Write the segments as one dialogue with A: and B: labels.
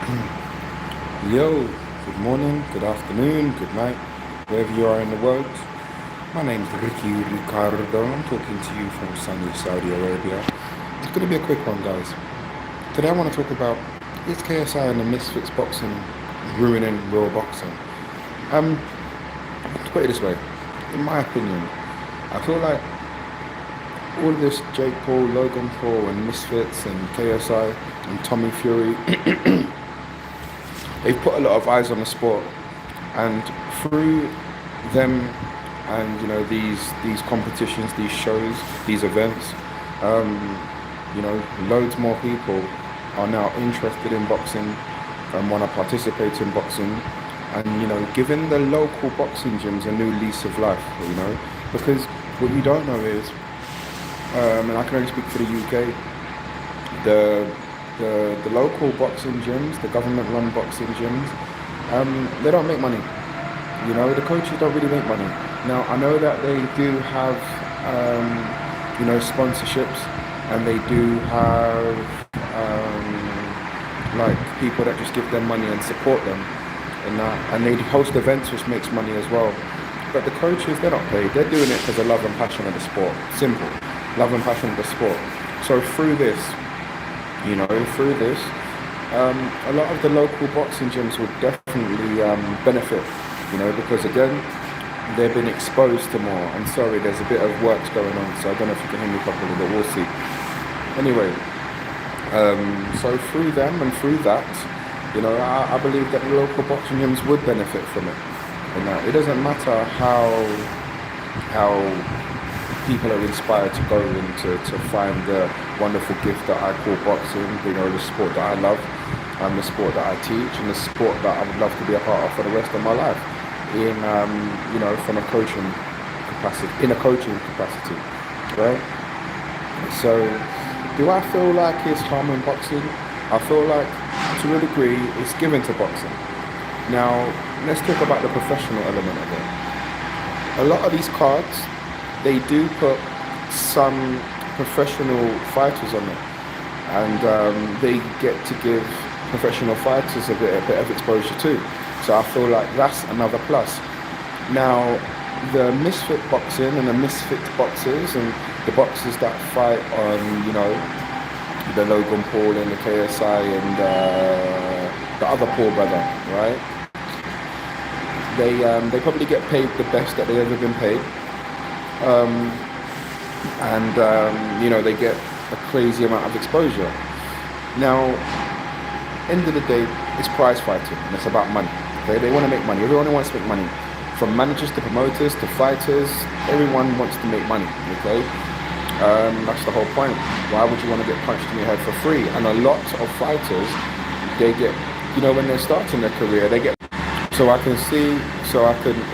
A: Yo, good morning, good afternoon, good night, wherever you are in the world. My name's Ricky Ricardo. I'm talking to you from sunny Saudi Arabia. It's going to be a quick one, guys. Today I want to talk about is KSI and the Misfits boxing ruining real boxing? Um, to put it this way, in my opinion, I feel like all of this Jake Paul, Logan Paul, and Misfits and KSI and Tommy Fury, they've put a lot of eyes on the sport, and through them and these competitions, these shows, these events, um, loads more people are now interested in boxing and want to participate in boxing, and giving the local boxing gyms a new lease of life. Because what you don't know is, and I can only speak for the UK, the the local boxing gyms, the government-run boxing gyms, they don't make money. The coaches don't really make money. Now, I know that they do have, sponsorships, and they do have, like, people that just give them money and support them, and they host events which makes money as well. But the coaches, they're not paid. They're doing it because of love and passion of the sport. Simple. Love and passion of the sport. So through this, a lot of the local boxing gyms would definitely benefit, because again, they've been exposed to more. And sorry, there's a bit of works going on, so I don't know if you can hear me properly, but we'll see. Anyway, so through them and through that, I believe that the local boxing gyms would benefit from it. And it doesn't matter how people are inspired to go into to find the wonderful gift that I call boxing, the sport that I love, and the sport that I teach, and the sport that I would love to be a part of for the rest of my life, from a coaching capacity, right? So, do I feel like it's harming boxing? I feel like, to a degree, it's given to boxing. Now, let's talk about the professional element of it. A lot of these cards, they do put some professional fighters on it, and they get to give professional fighters a bit of exposure too. So I feel like that's another plus. Now, the misfit boxing and the misfit boxers and the boxers that fight on, the Logan Paul and the KSI and the other Paul brother, right? They probably get paid the best that they've ever been paid. They get a crazy amount of exposure. Now, end of the day, it's prize fighting, and it's about money. Okay, they want to make money. Everyone wants to make money, from managers to promoters to fighters. Everyone wants to make money. Okay, that's the whole point. Why would you want to get punched in your head for free? And a lot of fighters, they get, when they're starting their career, they get. I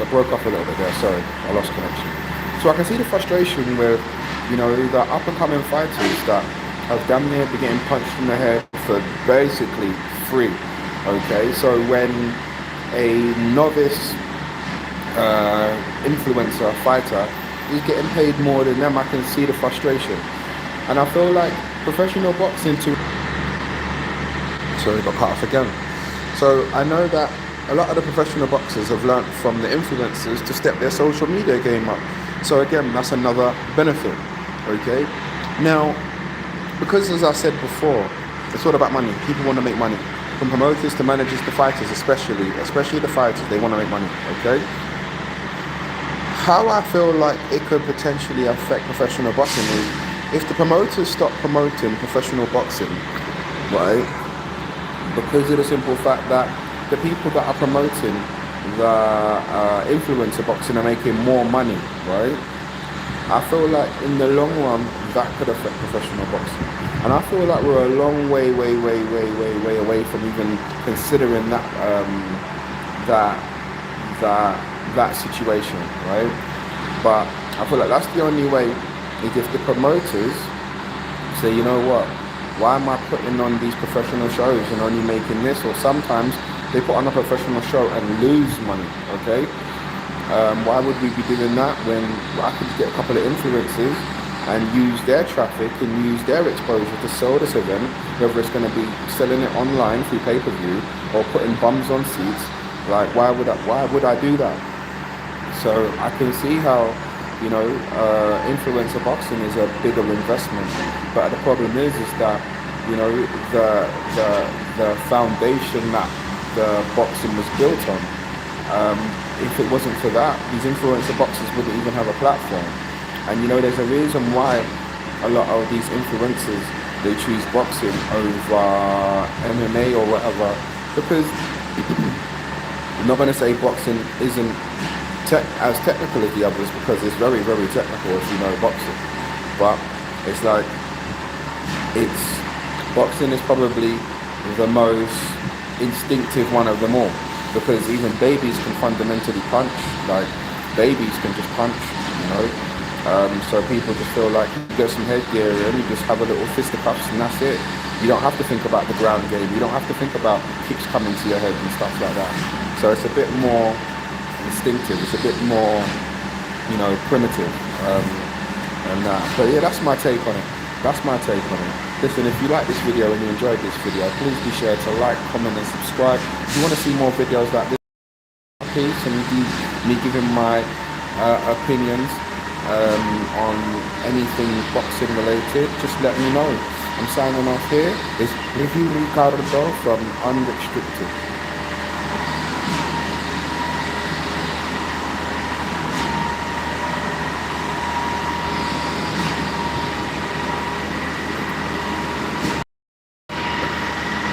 A: broke off a little bit there. Sorry, I lost connection. So I can see the frustration with, the up-and-coming fighters that have damn near been getting punched in the head for basically free. Okay, so when a novice influencer fighter is getting paid more than them, I can see the frustration. And I feel like professional boxing Sorry, got cut off again. So I know that a lot of the professional boxers have learnt from the influencers to step their social media game up. So again, that's another benefit, okay? Now, because as I said before, it's all about money. People want to make money. From promoters to managers to fighters, especially the fighters, they want to make money, okay? How I feel like it could potentially affect professional boxing is if the promoters stop promoting professional boxing, right? Because of the simple fact that the people that are promoting the influencer boxing are making more money, right? I feel like in the long run that could affect professional boxing, and I feel like we're a long way away from even considering that situation, right? But I feel like that's the only way is if the promoters say, you know what, why am I putting on these professional shows and only making this? Or sometimes they put on a professional show and lose money, okay? Why would we be doing that when I could get a couple of influencers and use their traffic and use their exposure to sell this event, whether it's going to be selling it online through pay-per-view or putting bums on seats. Like, why would I do that? So I can see how, influencer boxing is a bigger investment, but the problem is that, the foundation that the boxing was built on. If it wasn't for that, these influencer boxers wouldn't even have a platform. And there's a reason why a lot of these influencers, they choose boxing over MMA or whatever, because I'm not going to say boxing isn't as technical as the others, because it's very, very technical if you know boxing. But it's like, boxing is probably the most instinctive one of them all, because even babies can fundamentally punch. Like, babies can just punch. So people just feel like you get some headgear and you just have a little fisticuffs and that's it. You don't have to think about the ground game. You don't have to think about kicks coming to your head and stuff like that. So it's a bit more instinctive. It's a bit more, primitive. And that. But yeah, that's my take on it. Listen, if you like this video and you enjoyed this video, please be sure to like, comment and subscribe. If you want to see more videos like this, please, and me giving my opinions on anything boxing related, just let me know. I'm signing off here. It's Review Ricardo from Unrestricted.